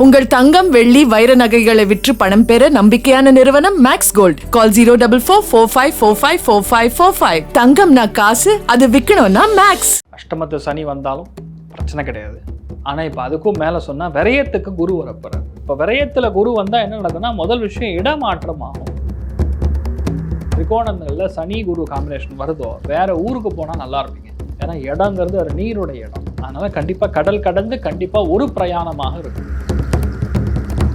உங்கள் தங்கம் வெள்ளி வைர நகைகளை விற்று பணம் பெற நம்பிக்கையான நிறுவனம் மேக்ஸ் கோல்ட். கால் 04445454545. தங்கம்னா காசு, அது விற்கணும்னா மேக்ஸ். அஷ்டமத்து சனி வந்தாலும் பிரச்சனை கிடையாது. ஆனால் இப்போ அதுக்கும் மேலே சொன்னால் விரயத்துக்கு குரு வரப்போறார். இப்போ விரயத்தில் குரு வந்தால் என்ன நடக்குதுன்னா, முதல் விஷயம் இடமாற்றம் ஆகும். திரிகோணங்களில் சனி குரு காம்பினேஷன் வருதோ வேற ஊருக்கு போனால் நல்லா இருப்பீங்க. ஏன்னா இடங்கிறது ஒரு நீருடைய இடம். அதனால கண்டிப்பாக கடல் கடந்து கண்டிப்பாக ஒரு பிரயாணமாக இருக்கும்.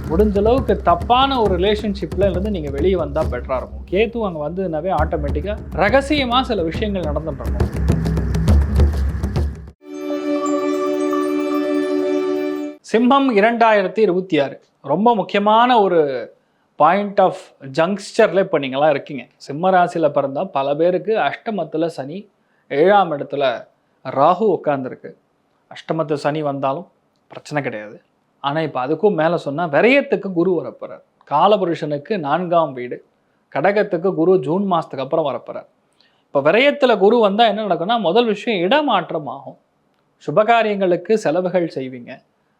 முடிஞ்ச அளவுக்கு தப்பான ஒரு ரிலேஷன்ஷிப்ல இருந்து நீங்க வெளியே வந்தா பெட்டரா இருக்கும். கேத்து அங்க வந்துனாவே ஆட்டோமேட்டிக்கா ரகசியமா சில விஷயங்கள் நடந்துட்டு இருக்கும். சிம்மம் 2026 ரொம்ப முக்கியமான ஒரு பாயிண்ட் ஆஃப் ஜங்ஸ்டர்ல இப்போ நீங்களாம் இருக்கீங்க. சிம்ம ராசியில பிறந்தா பல பேருக்கு அஷ்டமத்துல சனி, 7ஆம் இடத்துல ராகு உட்கார்ந்துருக்கு. அஷ்டமத்து சனி வந்தாலும் பிரச்சனை கிடையாது. ஆனால் இப்போ அதுக்கும் மேலே சொன்னால் விரயத்துக்கு குரு வரப்போறார். காலபுருஷனுக்கு 4ஆம் வீடு, கடகத்துக்கு குரு ஜூன் மாதத்துக்கு அப்புறம் வரப்போறார். இப்போ விரயத்தில் குரு வந்தால் என்ன நடக்கும்னா, முதல் விஷயம் இடமாற்றம் ஆகும். சுபகாரியங்களுக்கு செலவுகள் செய்வீங்க.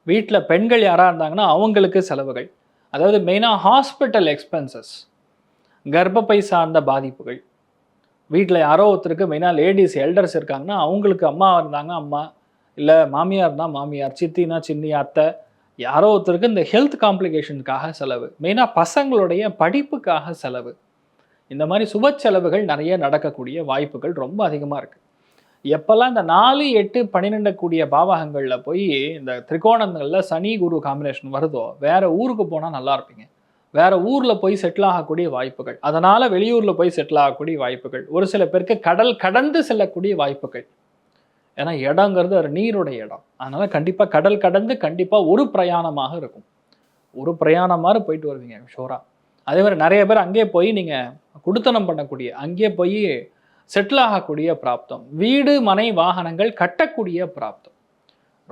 வீட்டில் பெண்கள் யாராக இருந்தாங்கன்னா அவங்களுக்கு செலவுகள், அதாவது மெயினாக ஹாஸ்பிட்டல் எக்ஸ்பென்சஸ், கர்ப்பப்பை சார்ந்த பாதிப்புகள். வீட்டில் யாரோ ஒருத்தருக்கு மெயினாக லேடிஸ் எல்டர்ஸ் இருக்காங்கன்னா அவங்களுக்கு அம்மா இருந்தாங்க அம்மா, இல்லை மாமியார் இருந்தால் மாமியார், சித்தினா சின்னி, அத்தை, யாரோ ஒருத்தருக்கு இந்த ஹெல்த் காம்ப்ளிகேஷனுக்காக செலவு, மெயினாக பசங்களுடைய படிப்புக்காக செலவு. இந்த மாதிரி சுப செலவுகள் நிறைய நடக்கக்கூடிய வாய்ப்புகள் ரொம்ப அதிகமாக இருக்குது. எப்போல்லாம் இந்த 4, 8, 12 கூடிய பாவகங்களில் போய் இந்த திரிகோணங்களில் சனி குரு காம்பினேஷன் வருதோ வேற ஊருக்கு போனால் நல்லா இருப்பீங்க. வேற ஊரில் போய் செட்டில் ஆகக்கூடிய வாய்ப்புகள், அதனால் வெளியூரில் போய் செட்டில் ஆகக்கூடிய வாய்ப்புகள், ஒரு சில பேருக்கு கடல் கடந்து செல்லக்கூடிய வாய்ப்புகள். ஏன்னா இடங்கிறது ஒரு நீருடைய இடம். அதனால கண்டிப்பாக கடல் கடந்து கண்டிப்பாக ஒரு பிரயாணமாக இருக்கும். ஒரு பிரயாணமாக போயிட்டு வருவீங்க ஷோரா. அதே மாதிரி நிறைய பேர் அங்கேயே போய் நீங்கள் குடுத்தனம் பண்ணக்கூடிய, அங்கேயே போய் செட்டில் ஆகக்கூடிய பிராப்தம், வீடு மனை வாகனங்கள் கட்டக்கூடிய பிராப்தம்.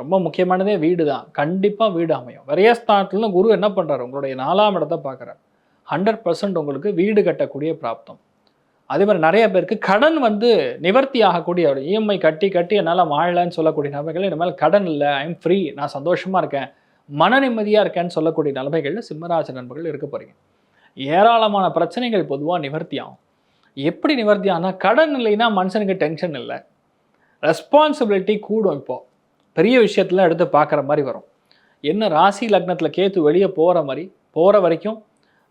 ரொம்ப முக்கியமானதே வீடு தான். கண்டிப்பாக வீடு அமையும். விரயஸ்தானத்துல குரு என்ன பண்ணுறாரு, உங்களுடைய 4ஆம் இடத்தை பார்க்குறாரு. 100% உங்களுக்கு வீடு கட்டக்கூடிய பிராப்தம். அதே மாதிரி நிறைய பேருக்கு கடன் நிவர்த்தி ஆகக்கூடிய, இஎம்ஐ கட்டி கட்டி என்னால் வாழலன்னு சொல்லக்கூடிய நிலைமைகள், இனிமேல் கடன் இல்லை, ஐம் ஃப்ரீ, நான் சந்தோஷமாக இருக்கேன், மன நிம்மதியாக இருக்கேன்னு சொல்லக்கூடிய நிலைமைகளில் சிம்மராசி நண்பர்கள் இருக்க போகிறீங்க. ஏராளமான பிரச்சனைகள் பொதுவாக நிவர்த்தி ஆகும். எப்படி நிவர்த்தி ஆனால், கடன் இல்லைன்னா மனுஷனுக்கு டென்ஷன் இல்லை, ரெஸ்பான்சிபிலிட்டி கூடும். இப்போது பெரிய விஷயத்தில் எடுத்து பார்க்குற மாதிரி வரும். என்ன ராசி லக்னத்தில் கேத்து வெளியே போகிற வரைக்கும்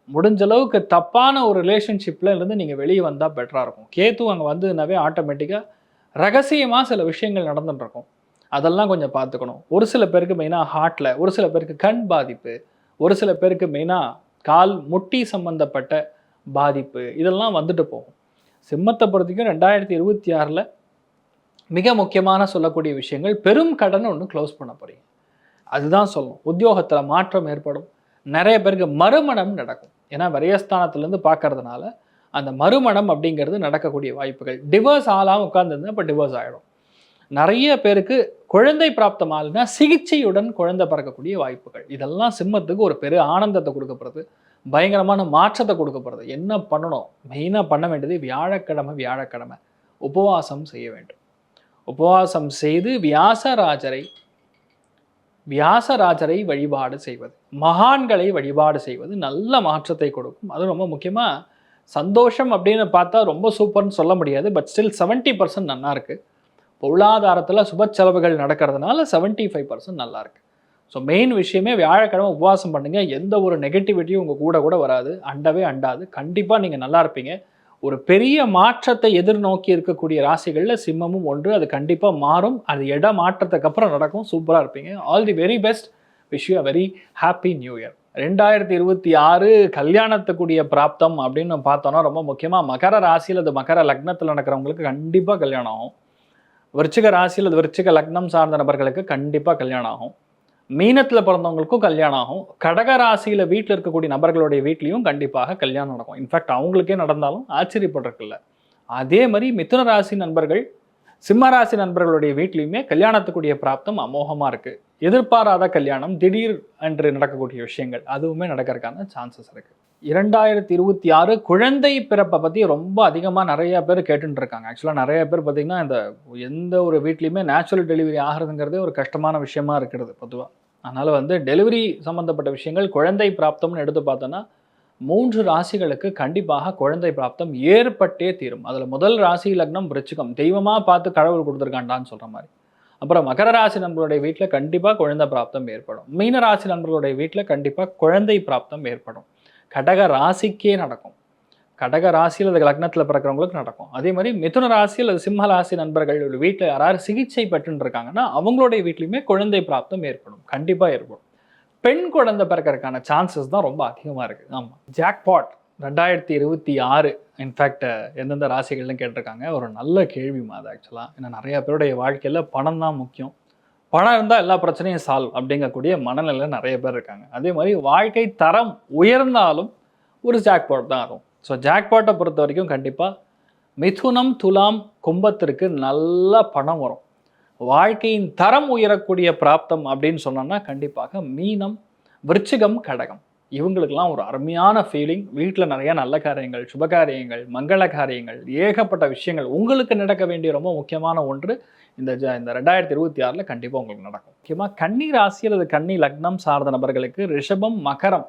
முடிஞ்ச அளவுக்கு தப்பான ஒரு ரிலேஷன்ஷிப்ல இருந்து நீங்கள் வெளியே வந்தால் பெட்டராக இருக்கும். கேத்து அங்கே வந்துனாவே ஆட்டோமேட்டிக்காக ரகசியமாக சில விஷயங்கள் நடந்துட்டு இருக்கும். அதெல்லாம் கொஞ்சம் பார்த்துக்கணும். ஒரு சில பேருக்கு மெயினாக ஹார்ட்டில், ஒரு சில பேருக்கு கண் பாதிப்பு, ஒரு சில பேருக்கு மெயினாக கால் முட்டி சம்பந்தப்பட்ட பாதிப்பு, இதெல்லாம் வந்துட்டு போகும். சிம்மத்தை பொறுத்திக்கும் 2026 மிக முக்கியமான சொல்லக்கூடிய விஷயங்கள், பெரும் கடன் ஒன்று க்ளோஸ் பண்ண போகிறீங்க. அதுதான் சொல்லணும். உத்தியோகத்தில் மாற்றம் ஏற்படும். நிறைய பேருக்கு மறுமணம் நடக்கும். ஏன்னா விரயஸ்தானத்திலேருந்து பார்க்கறதுனால அந்த மறுமணம் அப்படிங்கிறது நடக்கக்கூடிய வாய்ப்புகள். டிவோர்ஸ் ஆளாக உட்கார்ந்துருந்தா இப்போ டிவோர்ஸ் ஆகிடும். நிறைய பேருக்கு குழந்தை பிராப்தம் ஆளுனா சிகிச்சையுடன் குழந்தை பிறக்கக்கூடிய வாய்ப்புகள். இதெல்லாம் சிம்மத்துக்கு ஒரு பெரிய ஆனந்தத்தை கொடுக்கப்படுறது, பயங்கரமான மாற்றத்தை கொடுக்கப்படுறது. என்ன பண்ணணும், மெயினாக பண்ண வேண்டியது வியாழக்கிழமை உபவாசம் செய்ய வேண்டும். உபவாசம் செய்து வியாசராஜரை வழிபாடு செய்வது, மகான்களை வழிபாடு செய்வது நல்ல மாற்றத்தை கொடுக்கும். அது ரொம்ப முக்கியமாக சந்தோஷம் அப்படின்னு பார்த்தா ரொம்ப சூப்பர்னு சொல்ல முடியாது. பட் ஸ்டில் 70% நல்லா இருக்குது. பொருளாதாரத்தில் சுப செலவுகள் நடக்கிறதுனால 75% நல்லா இருக்குது. ஸோ மெயின் விஷயமே வியாழக்கிழமை உபவாசம் பண்ணுங்கள். எந்த ஒரு நெகட்டிவிட்டியும் உங்கள் கூட வராது, அண்டாது. கண்டிப்பாக நீங்கள் நல்லா இருப்பீங்க. ஒரு பெரிய மாற்றத்தை எதிர்நோக்கி இருக்கக்கூடிய ராசிகளில் சிம்மமும் ஒன்று. அது கண்டிப்பாக மாறும். அது இட மாற்றத்துக்கு அப்புறம் நடக்கும். சூப்பராக இருப்பீங்க. All the very best. Wish you a very happy new year. 2026 கல்யாணத்துக்குரிய பிராப்தம் அப்படின்னு பார்த்தோன்னா, ரொம்ப முக்கியமாக மகர ராசியில், அது மகர லக்னத்தில் நடக்கிறவங்களுக்கு கண்டிப்பாக கல்யாணம் ஆகும். விருச்சிக ராசியில், அது விருச்சிக லக்னம் சார்ந்த நபர்களுக்கு கண்டிப்பாக கல்யாணம் ஆகும். மீனத்தில் பிறந்தவங்களுக்கும் கல்யாணம் ஆகும். கடக ராசியில் வீட்டில் இருக்கக்கூடிய நபர்களுடைய வீட்லேயும் கண்டிப்பாக கல்யாணம் நடக்கும். இன்ஃபேக்ட் அவங்களுக்கே நடந்தாலும் ஆச்சரியப்படுறதுக்கில்ல. அதே மாதிரி மிதுன ராசி நண்பர்கள், சிம்ம ராசி நண்பர்களுடைய வீட்லேயுமே கல்யாணத்துக்குரிய பிராப்தம் அமோகமாக இருக்குது. எதிர்பாராத கல்யாணம், திடீர் என்று நடக்கக்கூடிய விஷயங்கள் அதுவுமே நடக்கிறதுக்கான சான்சஸ் இருக்குது. 2026 குழந்தை பிறப்பை பற்றி ரொம்ப அதிகமாக நிறைய பேர் கேட்டுட்டு இருக்காங்க. ஆக்சுவலாக நிறைய பேர் பார்த்திங்கன்னா, இந்த எந்த ஒரு வீட்லேயுமே நேச்சுரல் டெலிவரி ஆகிறதுங்கிறதே ஒரு கஷ்டமான விஷயமா இருக்கிறது பொதுவாக. அதனால் வந்து டெலிவரி சம்மந்தப்பட்ட விஷயங்கள், குழந்தை பிராப்தம்னு எடுத்து பார்த்தோன்னா 3 ராசிகளுக்கு கண்டிப்பாக குழந்தை பிராப்தம் ஏற்பட்டே தீரும். அதில் முதல் ராசி லக்னம் விருச்சிகம், தெய்வமாக பார்த்து கடவுள் கொடுத்துருக்காண்டான்னு சொல்கிற மாதிரி. அப்புறம் மகர ராசி நண்பர்களுடைய வீட்டில் கண்டிப்பாக குழந்தை பிராப்தம் ஏற்படும். மீன ராசி நண்பர்களுடைய வீட்டில் கண்டிப்பாக குழந்தை பிராப்தம் ஏற்படும். கடக ராசிக்கே நடக்கும். கடக ராசியில் அது லக்னத்தில் பிறக்கிறவங்களுக்கு நடக்கும். அதே மாதிரி மிதுன ராசியில் அது சிம்ம ராசி நண்பர்கள் வீட்டில் யாராவது சிகிச்சை பெற்றுன்னு இருக்காங்கன்னா அவங்களுடைய வீட்லையுமே குழந்தை பிராப்தம் ஏற்படும். கண்டிப்பாக ஏற்படும். பெண் குழந்தை பிறக்கிறதுக்கான சான்சஸ் தான் ரொம்ப அதிகமாக இருக்குது. ஆமாம், ஜாக்பாட் 2026 இன்ஃபேக்ட் எந்தெந்த ராசிகள்னு கேட்டிருக்காங்க. ஒரு நல்ல கேள்விமா அது ஆக்சுவலாக. ஏன்னா நிறைய பேருடைய வாழ்க்கையில் பணம் தான் முக்கியம். பணம் இருந்தால் எல்லா பிரச்சனையும் சால்வ் அப்படிங்கக்கூடிய மனநிலையில் நிறைய பேர் இருக்காங்க. அதே மாதிரி வாழ்க்கை தரம் உயர்ந்தாலும் ஒரு ஜாக்பாட் தான் ஆகும். ஸோ ஜாக்பாட்டை பொறுத்த வரைக்கும் கண்டிப்பாக மிதுனம், துலாம், கும்பத்திற்கு நல்ல பணம் வரும். வாழ்க்கையின் தரம் உயரக்கூடிய பிராப்தம் அப்படின்னு சொன்னோன்னா கண்டிப்பாக மீனம், விருச்சிகம், கடகம் இவங்களுக்கெல்லாம் ஒரு அருமையான ஃபீலிங். வீட்டில் நிறைய நல்ல காரியங்கள், சுபகாரியங்கள், மங்கள காரியங்கள், ஏகப்பட்ட விஷயங்கள் உங்களுக்கு நடக்க வேண்டிய ரொம்ப முக்கியமான ஒன்று இந்த 2026 கண்டிப்பாக உங்களுக்கு நடக்கும். முக்கியமாக கன்னி ராசி அல்லது கன்னி லக்னம் சார்ந்த நபர்களுக்கு ரிஷபம், மகரம்,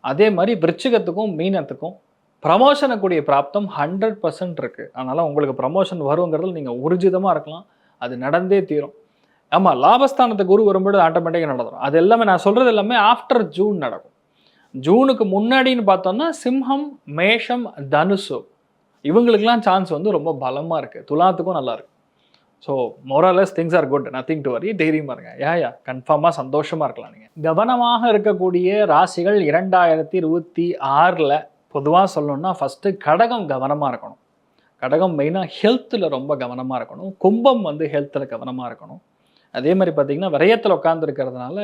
அதே மாதிரி விருச்சிகத்துக்கும் மீனத்துக்கும் ப்ரமோஷனுக்குரிய பிராப்தம் 100% இருக்குது. அதனால் உங்களுக்கு ப்ரமோஷன் வருங்கிறதுல நீங்கள் ஊர்ஜிதமாக இருக்கலாம். அது நடந்தே தீரும். ஆமாம், லாபஸ்தானத்துக்கு குரு வரும்போது ஆட்டோமேட்டிக்காக நடந்துடும். அது எல்லாமே நான் சொல்கிறது எல்லாமே ஆஃப்டர் ஜூன் நடக்கும். ஜூனுக்கு முன்னாடின்னு பார்த்தோம்னா சிம்ஹம், மேஷம், தனுசு இவங்களுக்கெல்லாம் சான்ஸ் வந்து ரொம்ப பலமாக இருக்குது. துலாத்துக்கும் நல்லா இருக்குது. So மோரலஸ் things are good, nothing to worry. தைரியமாக இருங்க. கன்ஃபார்மாக சந்தோஷமாக இருக்கலாம். நீங்கள் கவனமாக இருக்கக்கூடிய ராசிகள் 2026 பொதுவாக சொல்லணும்னா ஃபஸ்ட்டு கடகம் கவனமாக இருக்கணும். கடகம் மெயினாக ஹெல்த்தில் ரொம்ப கவனமாக இருக்கணும். கும்பம் வந்து ஹெல்த்தில் கவனமாக இருக்கணும். அதே மாதிரி பார்த்திங்கன்னா விரயத்தில் உட்காந்துருக்கிறதுனால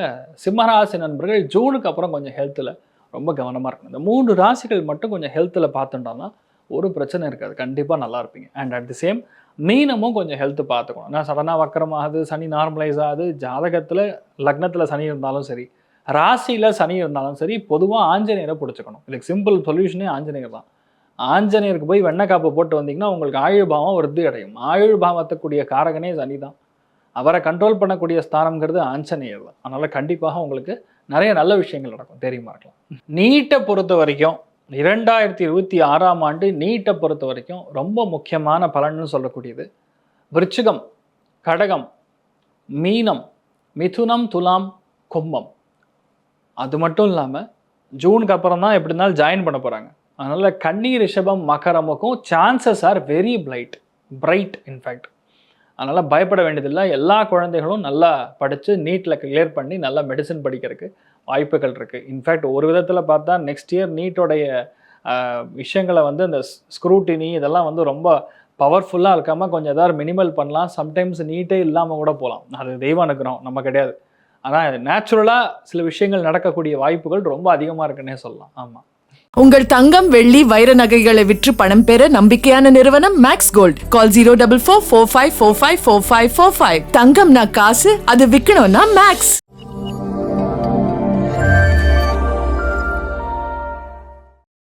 சிம்மராசி நண்பர்கள் ஜூனுக்கு அப்புறம் கொஞ்சம் ஹெல்த்தில் ரொம்ப கவனமாக இருக்கணும். இந்த 3 ராசிகள் மட்டும் கொஞ்சம் ஹெல்த்தில் பார்த்துட்டோம்னா ஒரு பிரச்சனை இருக்காது. கண்டிப்பாக நல்லா இருப்பீங்க. அண்ட் அட் தி சேம் மீனமும் கொஞ்சம் ஹெல்த்து பார்த்துக்கணும். ஏன்னா சடனாக வக்கரமாகுது, சனி நார்மலைஸ் ஆகுது. ஜாதகத்தில் லக்னத்தில் சனி இருந்தாலும் சரி, ராசியில் சனி இருந்தாலும் சரி, பொதுவாக ஆஞ்சநேயரை பிடிச்சிக்கணும். இதுக்கு சிம்பிள் சொல்யூஷனே ஆஞ்சநேயர் தான். ஆஞ்சநேயருக்கு போய் வெண்ணெய் காப்பு போட்டு வந்தீங்கன்னா உங்களுக்கு ஆயுள் பாவம் விருத்தி அடையும். ஆயுள் பாவத்துக்குரிய காரகனே சனி தான். அவரை கண்ட்ரோல் பண்ணக்கூடிய ஸ்தானம்ங்கிறது ஆஞ்சநேயர் தான். அதனால் கண்டிப்பாக உங்களுக்கு நிறைய நல்ல விஷயங்கள் நடக்கும். தெரியுமா இருக்கலாம். நீட்டை பொறுத்த வரைக்கும் 2026 நீட்டை பொறுத்த வரைக்கும் ரொம்ப முக்கியமான பலன்னு சொல்லக்கூடியது விருச்சிகம், கடகம், மீனம், மிதுனம், துலாம், கும்பம். அது மட்டும் இல்லாமல் ஜூனுக்கு அப்புறம் தான் எப்படி இருந்தாலும் ஜாயின் பண்ண போகிறாங்க. அதனால் கன்னி, ரிஷபம், மகரமுக்கும் chances are very bright in fact. அதனால் பயப்பட வேண்டியதில்லை. எல்லா குழந்தைகளும் நல்லா படித்து நீட்டில் கிளியர் பண்ணி நல்லா மெடிசன் படிக்கிறதுக்கு வாய்ப்புகள் இருக்குது. இன்ஃபேக்ட் ஒரு விதத்தில் பார்த்தா நெக்ஸ்ட் இயர் நீட்டோடைய விஷயங்களை வந்து இந்த ஸ்க்ரூட்டினி இதெல்லாம் வந்து ரொம்ப பவர்ஃபுல்லாக இருக்காமல் கொஞ்சம் எதாவது மினிமல் பண்ணலாம். சம்டைம்ஸ் நீட்டே இல்லாமல் கூட போகலாம். அது தெய்வம் அனுக்கிறோம், நம்ம கிடையாது. ஆனால் நேச்சுரலாக சில விஷயங்கள் நடக்கக்கூடிய வாய்ப்புகள் ரொம்ப அதிகமாக இருக்குன்னே சொல்லலாம். ஆமாம். உங்கள் தங்கம், வெள்ளி, வைர நகைகளை விற்று பணம் பெற நம்பிக்கையான நிறுவனம் மேக்ஸ் கோல்ட். கால் 04445454545. தங்கம்னா காசு, அது விற்கணும்னா மேக்ஸ்.